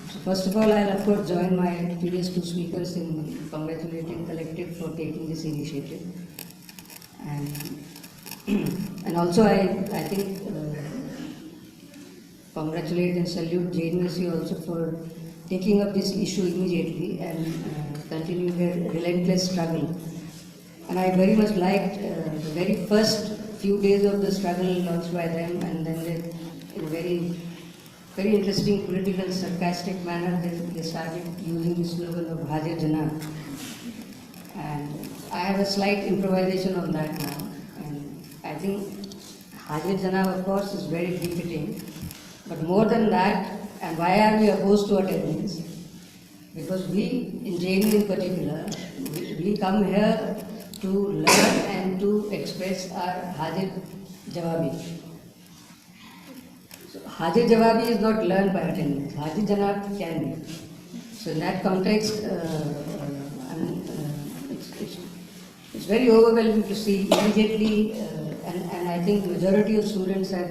So first of all, I'll of course join my previous two speakers in congratulating Collective for taking this initiative. And and also I think congratulate and salute JNU also for taking up this issue immediately and continuing their relentless struggle. And I very much liked the very first few days of the struggle launched by them, and then they, in a very interesting political sarcastic manner, they started using the slogan of Hajar Jana. And I have a slight improvisation on that now. And I think Hajar Jana, of course, is very befitting. But more than that, and why are we opposed to attendance? Because we, in JNU in particular, we come here to learn and to express our Hajar Jawabi. So Hajar Jawabi is not learned by attendance. Hajar Jana can be. So in that context, it's very overwhelming to see immediately, and I think majority of students have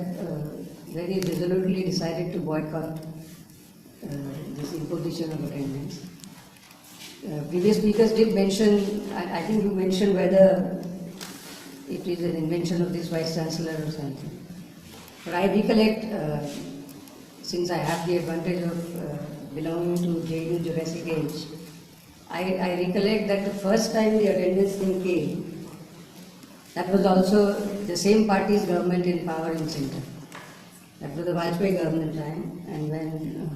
very resolutely decided to boycott this imposition of attendance. Previous speakers did mention, I think you mentioned whether it is an invention of this Vice Chancellor or something. But I recollect, since I have the advantage of belonging to JNU Jurassic Age, I recollect that the first time the attendance thing came, that was also the same party's government in power in center. That was the Vajpayee government time, and when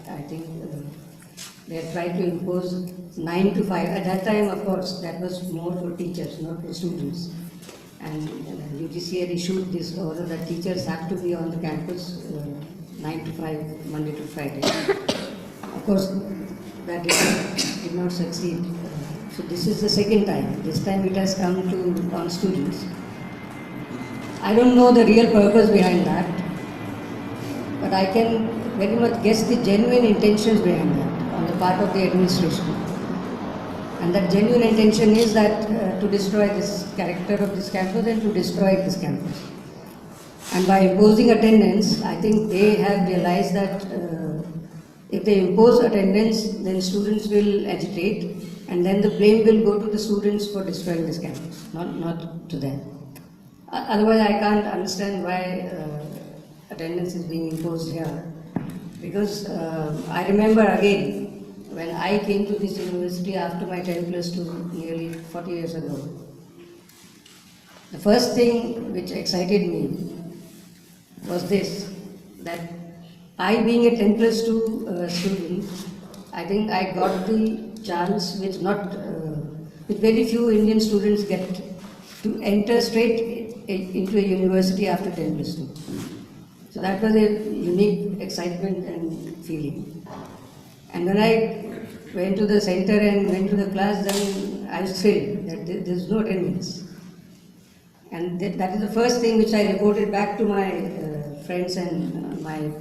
I think they had tried to impose 9 to 5. At that time, of course, that was more for teachers, not for students. And UGC had issued this order that teachers have to be on the campus 9 to 5, Monday to Friday. Of course, that did not succeed. So this is the second time. This time it has come on students. I don't know the real purpose behind that, but I can very much guess the genuine intentions behind that on the part of the administration. And that genuine intention is that to destroy this character of this campus and to destroy this campus. And by imposing attendance, I think they have realized that if they impose attendance, then students will agitate, and then the blame will go to the students for destroying this campus, not to them. Otherwise, I can't understand why attendance is being imposed here. Because I remember again, when I came to this university after my 10+2 nearly 40 years ago, the first thing which excited me was this, that I being a 10+2 student, I think I got the chance which very few Indian students get, to enter straight into a university after 10+2. So that was a unique excitement and feeling. And when I went to the center and went to the class, then I was thrilled that there is no attendance. And that is the first thing which I reported back to my friends and my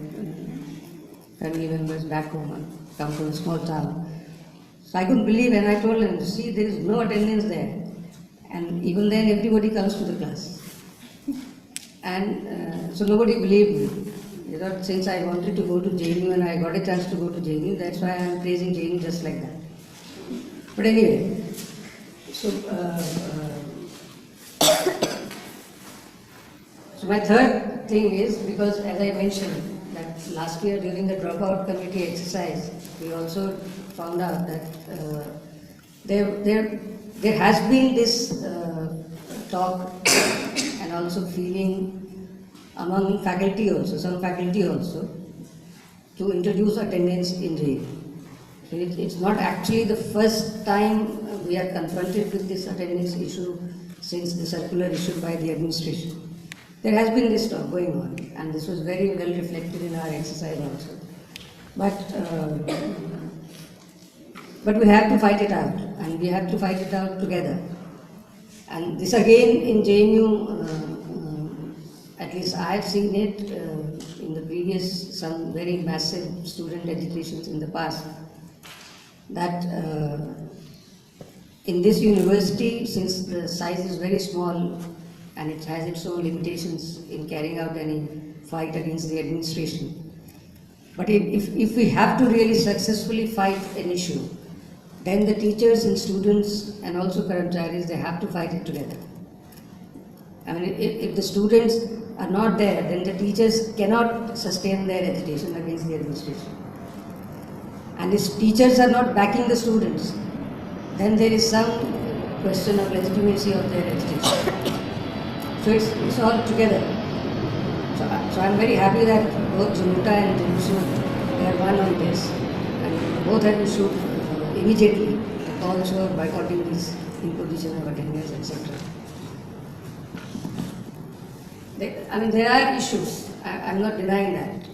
family members back home. I come from a small town. So I couldn't believe, and I told them, see, there is no attendance there. And even then everybody comes to the class. And so nobody believed me. You know, since I wanted to go to JNU and I got a chance to go to JNU, that's why I am praising JNU just like that. But anyway, so my third thing is, because as I mentioned, that last year during the dropout committee exercise, we also found out that there has been this talk and also feeling among faculty also, some faculty also, to introduce attendance in JNU. So it's not actually the first time we are confronted with this attendance issue since the circular issued by the administration. There has been this talk going on, and this was very well reflected in our exercise also. But we have to fight it out, and we have to fight it out together. And this again in JNU, at least I have seen it in the previous, some very massive student educations in the past, that in this university, since the size is very small and it has its own limitations in carrying out any fight against the administration, But if we have to really successfully fight an issue, then the teachers and students and also Karamcharis, they have to fight it together. I mean, if the students are not there, then the teachers cannot sustain their education against the administration. And if teachers are not backing the students, then there is some question of legitimacy of their education. So it's all together. So I'm very happy that both Jumuta and JNU, they are one on this. And both have issued immediately the calls for boycotting this imposition of attendance, etc. I mean, there are issues. I'm not denying that.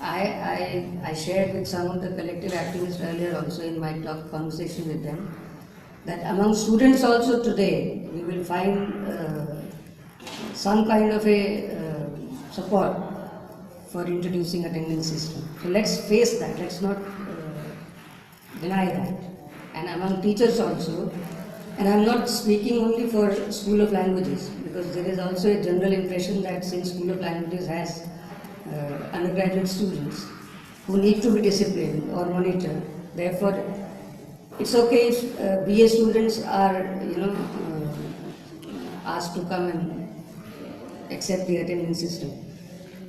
I shared with some of the collective activists earlier also in my conversation with them that among students also today we will find some kind of a support for introducing attendance system. So let's face that. Let's not deny that. And among teachers also. And I'm not speaking only for School of Languages, because there is also a general impression that since School of Languages has undergraduate students who need to be disciplined or monitored, therefore it's okay if BA students are, asked to come and accept the attendance system.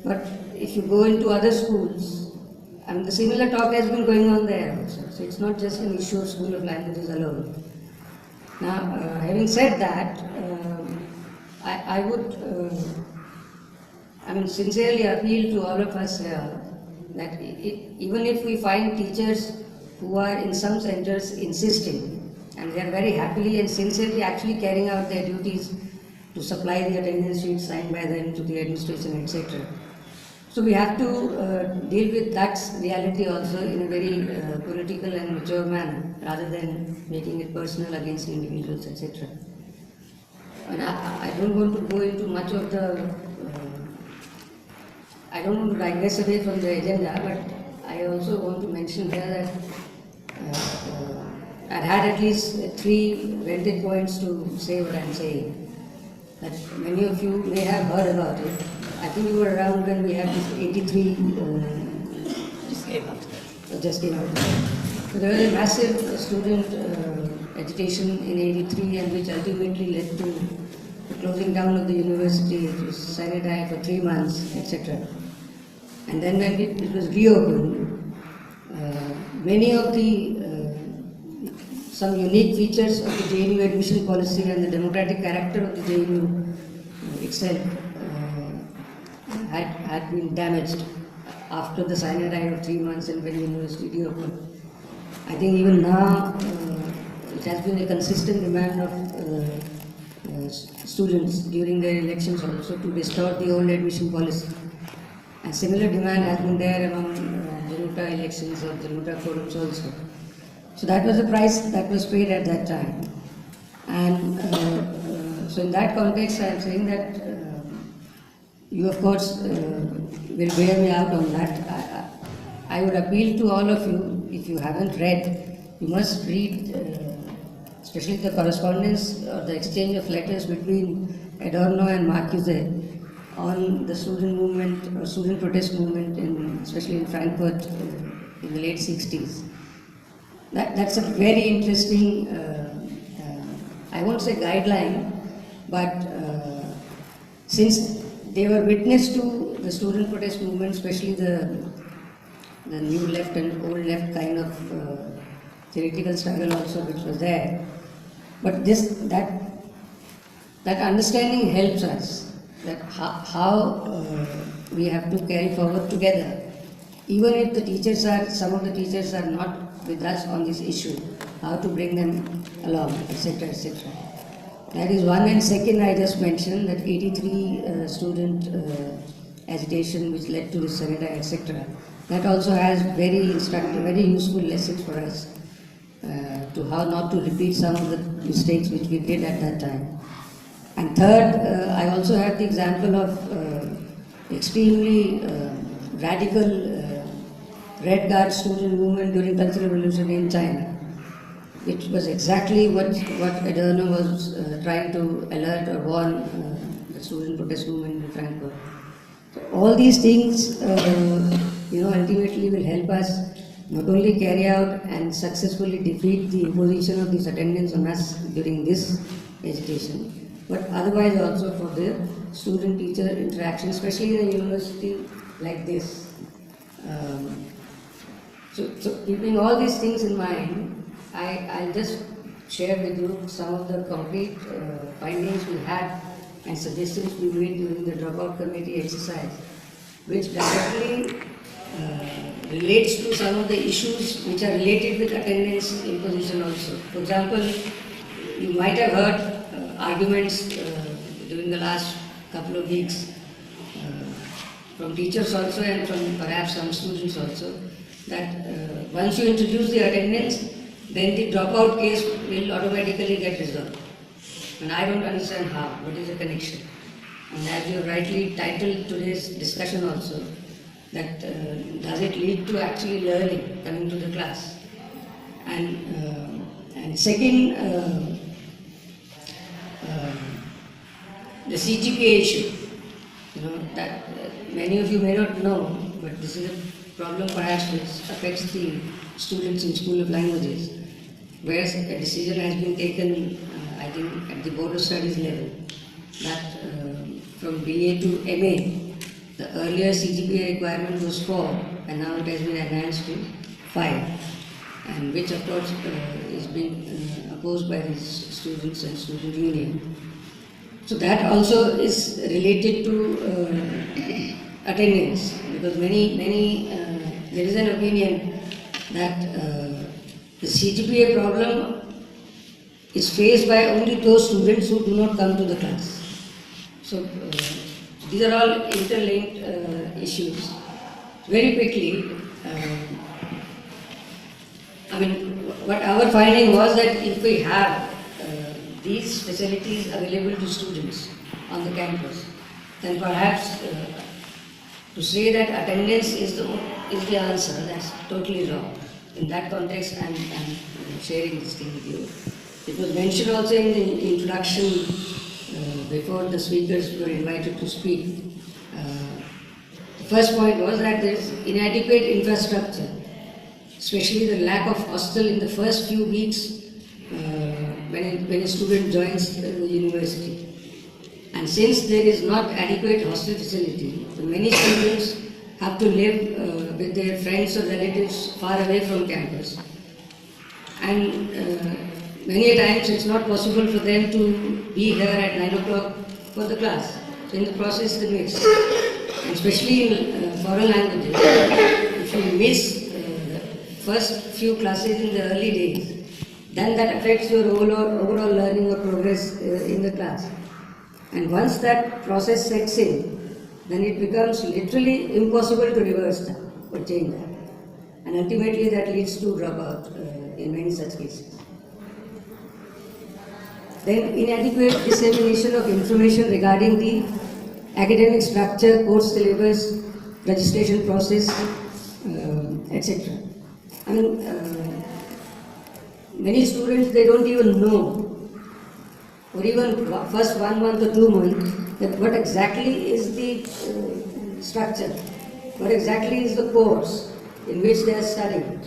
But if you go into other schools, I mean, the similar talk has been going on there also. So it's not just an issue of School of Languages alone. Now, having said that, I would, sincerely appeal to all of us here that even if we find teachers who are in some centers insisting, and they are very happily and sincerely actually carrying out their duties to supply the attendance sheets signed by them to the administration, etc. So we have to deal with that reality also in a very political and mature manner, rather than making it personal against individuals, etc. And I don't want to go into much of the, I don't want to digress away from the agenda, but I also want to mention here that I had at least 3 vantage points to say what I'm saying. That many of you may have heard about it. I think you were around when we had this 83. Just came out. So there was a massive student agitation in 83, and which ultimately led to the closing down of the university. It was sanitized for 3 months, etc. And then when it was reopened, many of the some unique features of the JNU admission policy and the democratic character of the JNU itself had been damaged after the sanitizing of 3 months and when the university reopened. I think even now it has been a consistent demand of students during their elections also to distort the old admission policy. And similar demand has been there among Januta elections or Januta forums also. So that was the price that was paid at that time. And so in that context, I am saying that you of course will bear me out on that. I would appeal to all of you, if you haven't read, you must read, especially the correspondence or the exchange of letters between Adorno and Marcuse on the student movement or student protest movement, especially in Frankfurt in the late 60s. That's a very interesting, I won't say guideline, but since they were witness to the student protest movement, especially the new left and old left kind of theoretical struggle also which was there. But that understanding helps us, that how we have to carry forward together. Even if the teachers are, some of the teachers are not with us on this issue, how to bring them along, etc., etc. That is one. And second, I just mentioned that 83 student agitation which led to the surrender, etc. That also has very instructive, very useful lessons for us to how not to repeat some of the mistakes which we did at that time. And third, I also have the example of extremely radical Red Guard student movement during Cultural Revolution in China, which was exactly what Adorno was trying to alert or warn the student protest movement in Frankfurt. So all these things ultimately will help us not only carry out and successfully defeat the imposition of this attendance on us during this education, but otherwise also for the student-teacher interaction, especially in a university like this. So keeping all these things in mind, I'll just share with you some of the concrete findings we had and suggestions we made during the dropout committee exercise, which directly relates to some of the issues which are related with attendance imposition also. For example, you might have heard arguments during the last couple of weeks from teachers also and from perhaps some students also, that once you introduce the attendance, then the dropout case will automatically get resolved. And I don't understand how, what is the connection. And as you rightly titled today's discussion also, that does it lead to actually learning, coming to the class? And second, the CGPA issue. That many of you may not know, but this is a problem perhaps which affects the students in School of Languages, where a decision has been taken, I think, at the Board of Studies level, that from BA to MA, the earlier CGPA requirement was 4, and now it has been enhanced to 5, and which of course is being opposed by the students and student union. So that also is related to attendance, because there is an opinion that the CGPA problem is faced by only those students who do not come to the class. So these are all interlinked issues. Very quickly, what our finding was that if we have these facilities available to students on the campus, then perhaps to say that attendance is the answer, that's totally wrong. In that context, I'm sharing this thing with you. It was mentioned also in the introduction before the speakers were invited to speak. The first point was that there is inadequate infrastructure, especially the lack of hostel in the first few weeks when a student joins the university. And since there is not adequate hostel facility, many students have to live with their friends or relatives far away from campus. And many a times it's not possible for them to be here at 9 o'clock for the class. So in the process they miss. And especially in foreign languages, if you miss the first few classes in the early days, then that affects your overall learning or progress in the class. And once that process sets in, then it becomes literally impossible to reverse that or change that. And ultimately that leads to dropout in many such cases. Then inadequate dissemination of information regarding the academic structure, course syllabus, registration process, etc. Many students, they don't even know, or even first 1 month or 2 months, that what exactly is the structure, what exactly is the course in which they are studying.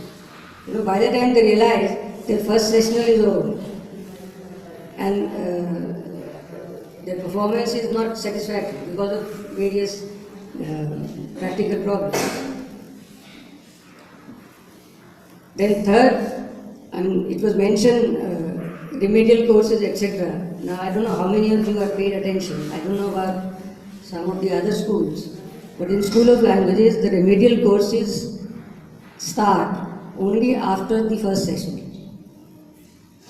By the time they realize their first sessional is over and their performance is not satisfactory because of various practical problems. Then third, it was mentioned remedial courses, etc. Now I don't know how many of you have paid attention. I don't know about some of the other schools, but in School of Languages the remedial courses start only after the first session.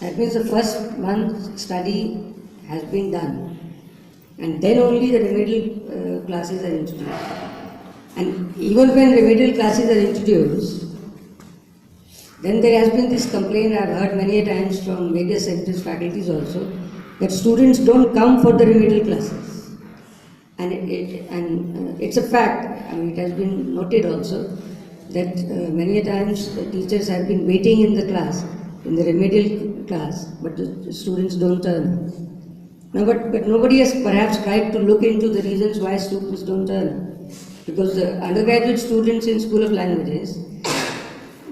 That means the first month study has been done, and then only the remedial classes are introduced. And even when remedial classes are introduced, then there has been this complaint I've heard many times from various centers, faculties also, that students don't come for the remedial classes. And it's a fact, it has been noted also, that many times teachers have been waiting in the class, in the remedial class, but the students don't turn. Now, but nobody has perhaps tried to look into the reasons why students don't turn. Because the undergraduate students in School of Languages,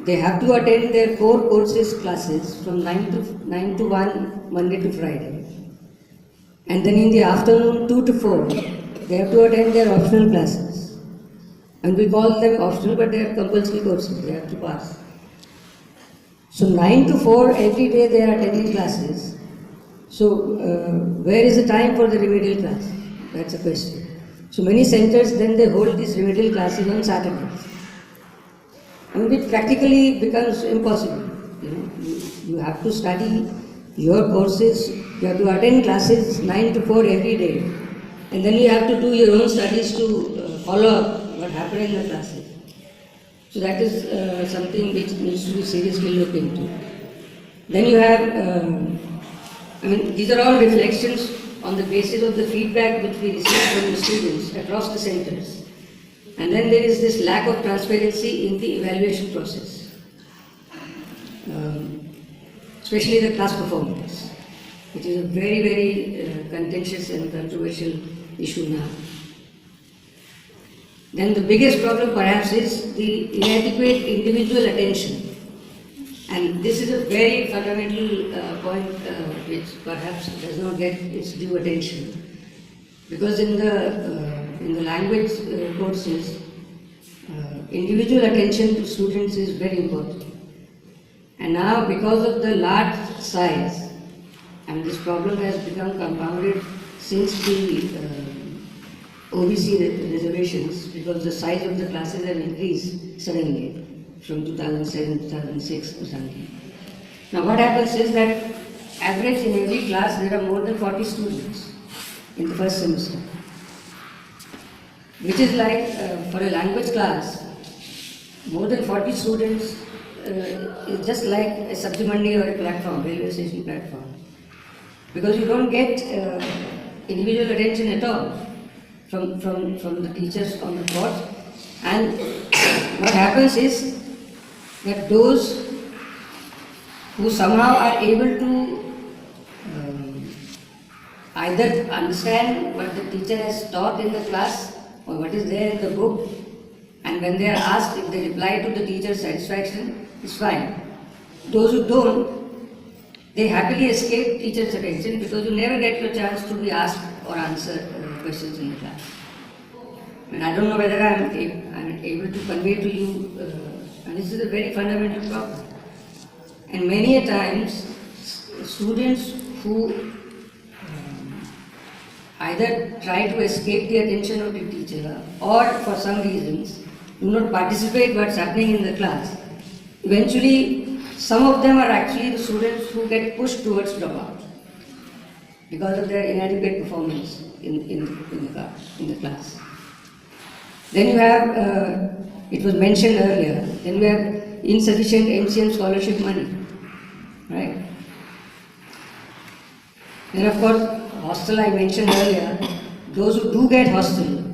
they have to attend their core courses classes from 9 to 1 Monday to Friday. And then in the afternoon 2 to 4, they have to attend their optional classes. And we call them optional, but they are compulsory courses, they have to pass. So 9 to 4 every day they are attending classes. So where is the time for the remedial class? That's a question. So many centers then they hold these remedial classes on Saturdays. I mean, it practically becomes impossible. You have to study your courses, you have to attend classes 9 to 4 every day, and then you have to do your own studies to follow up what happened in the classes. So that is something which needs to be seriously looked into. Then you have, these are all reflections on the basis of the feedback which we receive from the students across the centers. And then there is this lack of transparency in the evaluation process, especially the class performance, which is a very, very contentious and controversial issue now. Then the biggest problem perhaps is the inadequate individual attention. And this is a very fundamental point which perhaps does not get its due attention. Because in the language courses, individual attention to students is very important. And now because of the large size, and this problem has become compounded since the OBC reservations, because the size of the classes have increased suddenly from 2007, 2006 or something. Now what happens is that average in every class there are more than 40 students in the first semester, which is like for a language class, more than 40 students is just like a sabji mandi or a platform, railway station platform, because you don't get individual attention at all from the teachers on the course. And what happens is that those who somehow are able to either understand what the teacher has taught in the class or what is there in the book, and when they are asked if they reply to the teacher's satisfaction, it's fine. Those who don't, they happily escape teacher's attention because you never get your chance to be asked or answer questions in the class. And I don't know whether I'm able to convey to you, and this is a very fundamental problem. And many a times, students who either try to escape the attention of the teacher or for some reasons do not participate what's happening in the class, eventually some of them are actually the students who get pushed towards dropout because of their inadequate performance in the class. Then you have, it was mentioned earlier, then we have insufficient MCM scholarship money, right? Then of course, hostel I mentioned earlier, those who do get hostel,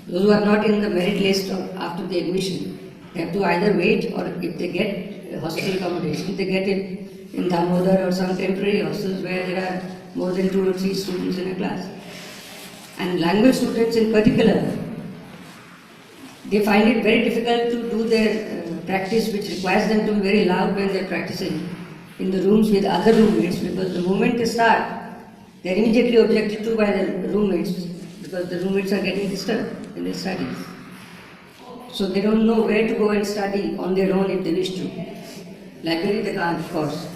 those who are not in the merit list after the admission, they have to either wait, or if they get hostel accommodation, they get it in Damodar or some temporary hostels where there are more than 2 or 3 students in a class. And language students in particular, they find it very difficult to do their practice, which requires them to be very loud when they are practicing in the rooms with other roommates, because the moment they start, they are immediately objected to by the roommates because the roommates are getting disturbed in their studies. So they don't know where to go and study on their own if they wish to. Library they can't, of course,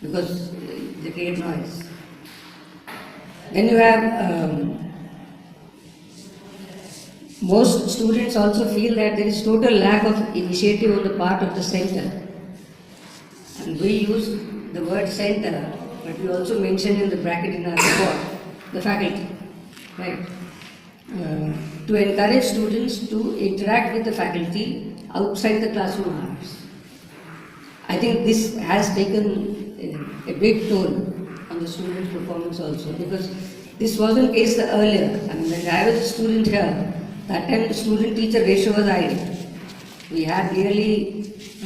because they create noise. Then you have most students also feel that there is total lack of initiative on the part of the center. And we use the word center, but we also mention in the bracket in our report the faculty, right? To encourage students to interact with the faculty outside the classroom hours. I think this has taken a big toll on the students' performance also, because this wasn't the case earlier. I mean, when I was a student here, that time the student-teacher ratio was ideal. We had nearly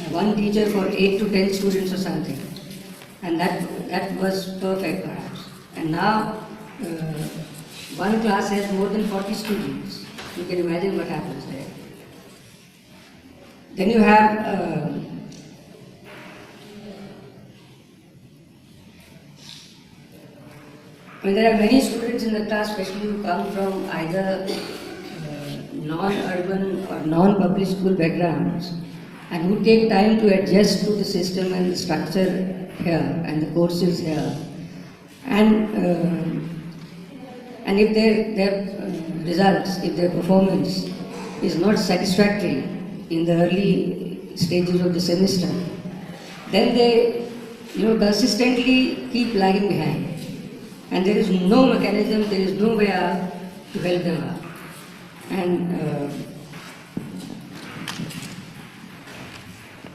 one teacher for 8 to 10 students or something, and that was perfect perhaps. And now one class has more than 40 students. You can imagine what happens there. Then you have there are many students in the class, especially who come from either non-urban or non-public school backgrounds, and who take time to adjust to the system and the structure here and the courses here. And if their results, if their performance is not satisfactory in the early stages of the semester, then they consistently keep lagging behind. And there is no mechanism, there is no way out to help them out. And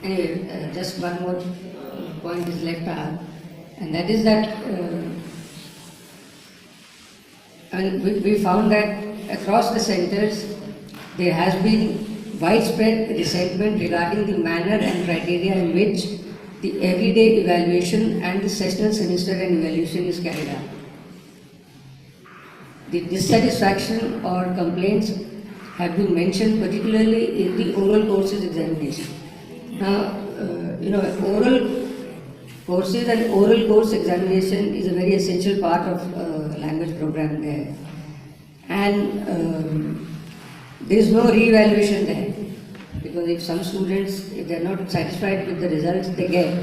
anyway, just one more point is left out, and that is that we found that across the centers there has been widespread resentment regarding the manner and criteria in which the everyday evaluation and the sessional semester and evaluation is carried out. The dissatisfaction or complaints have been mentioned particularly in the oral courses examination. Now, oral courses and oral course examination is a very essential part of language program there. And there is no re-evaluation there. Because if some students, if they are not satisfied with the results they get,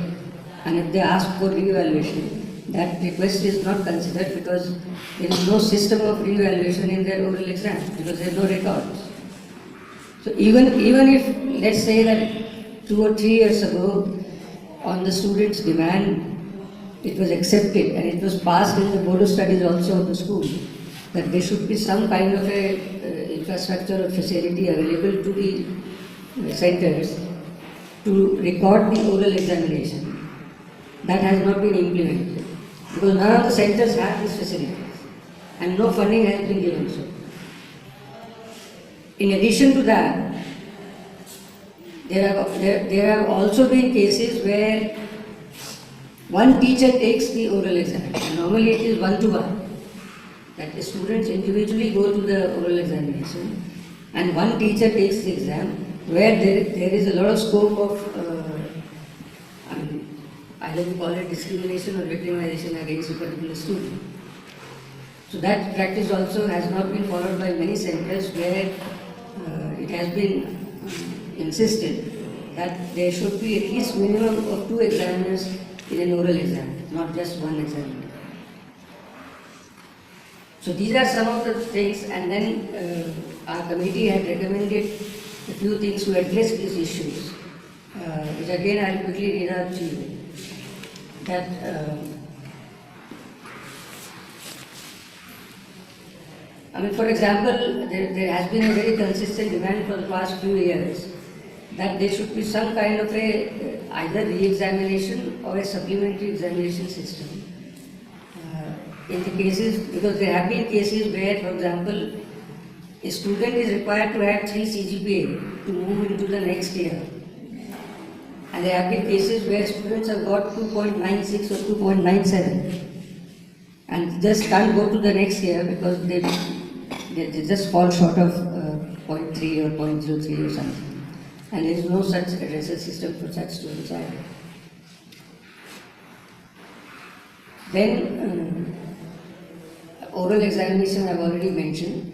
and if they ask for re-evaluation, that request is not considered because there is no system of re-evaluation in their oral exam, because there are no records. So even if, let's say that 2 or 3 years ago, on the students' demand, it was accepted and it was passed in the Board of Studies also of the school, that there should be some kind of a infrastructure or facility available to the centers to record the oral examination. That has not been implemented because none of the centers have these facilities and no funding has been given. So, in addition to that, there have also been cases where one teacher takes the oral examination. Normally it is 1-to-1, that the students individually go to the oral examination and one teacher takes the exam, where there is a lot of scope of either we call it discrimination or victimization against a particular student. So that practice also has not been followed by many centers, where it has been insisted that there should be at least minimum of 2 examiners in an oral exam, not just one examiner. So these are some of the things, and then our committee had recommended a few things to address these issues, which again I will quickly read out to you. That for example, there has been a very consistent demand for the past few years that there should be some kind of a either re-examination or a supplementary examination system. In the cases, because there have been cases where, for example, a student is required to have 3 CGPA to move into the next year. And there have been cases where students have got 2.96 or 2.97 and just can't go to the next year because they just fall short of 0.3 or 0.03 or something. And there is no such addressal system for such students either. Then oral examination I have already mentioned.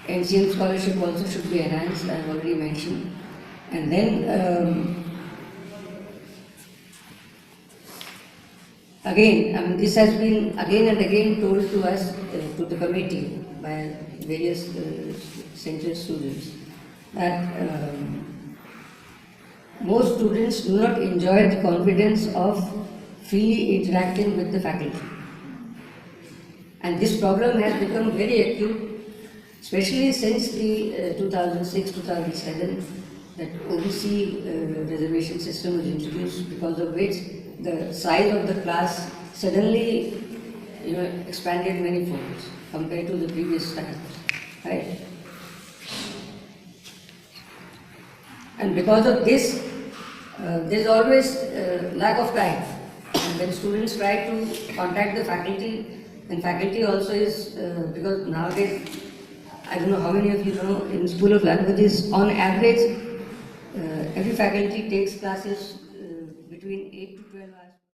NCM scholarship also should be enhanced, I have already mentioned. And then again, this has been again and again told to us, to the committee by various central students, that most students do not enjoy the confidence of freely interacting with the faculty. And this problem has become very acute, especially since the 2006-2007, that OBC reservation system was introduced, because of which the size of the class suddenly expanded many folds compared to the previous times, right? And because of this, there is always lack of time. And when students try to contact the faculty, and faculty also is, because nowadays I don't know how many of you know, in School of Languages, on average, every faculty takes classes between 8 to 12 hours.